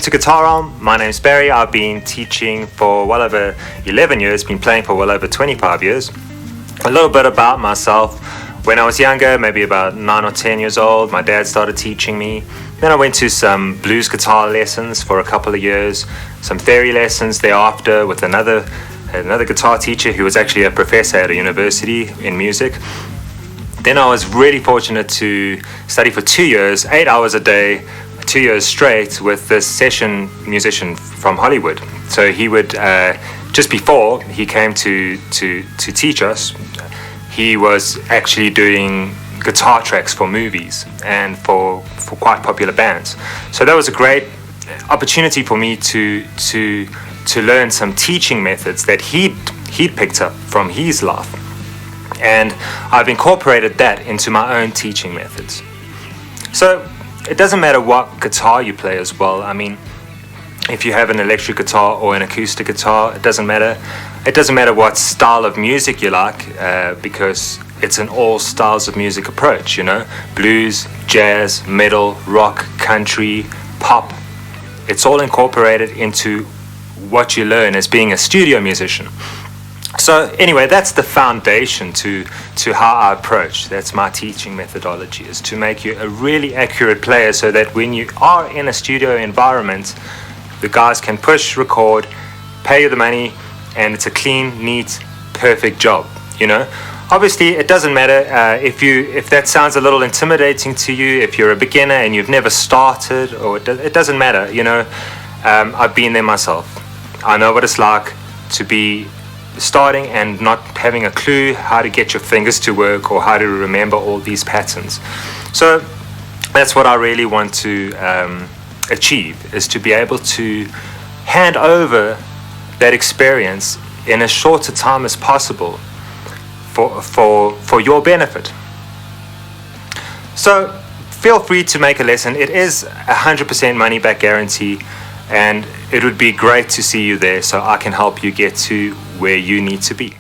to GuitaRealm. My name's Barry. I've been teaching for well over 11 years, been playing for well over 25 years. A little bit about myself. When I was younger, maybe about 9 or 10 years old, my dad started teaching me. Then I went to some blues guitar lessons for a couple of years, some theory lessons thereafter with another guitar teacher who was actually a professor at a university in music. Then I was really fortunate to study for 2 years, 8 hours a day, 2 years straight with this session musician from Hollywood. So he would, just before he came to teach us, he was actually doing guitar tracks for movies and for quite popular bands. So that was a great opportunity for me to learn some teaching methods that he'd picked up from his life. And I've incorporated that into my own teaching methods. So it doesn't matter what guitar you play as well. I mean, if you have an electric guitar or an acoustic guitar, it doesn't matter. It doesn't matter what style of music you like, because it's an all styles of music approach, you know? Blues, jazz, metal, rock, country, pop. It's all incorporated into what you learn as being a studio musician. So anyway, that's the foundation to how I approach. That's my teaching methodology, is to make you a really accurate player so that when you are in a studio environment, the guys can push record, pay you the money, and it's a clean, neat, perfect job, you know? Obviously, it doesn't matter if that sounds a little intimidating to you, if you're a beginner and you've never started, or it doesn't matter, you know? I've been there myself. I know what it's like to be starting and not having a clue how to get your fingers to work or how to remember all these patterns. So that's what I really want to achieve, is to be able to hand over that experience in as short a time as possible for your benefit. So feel free to make a lesson. It is 100% money back guarantee, and it would be great to see you there so I can help you get to where you need to be.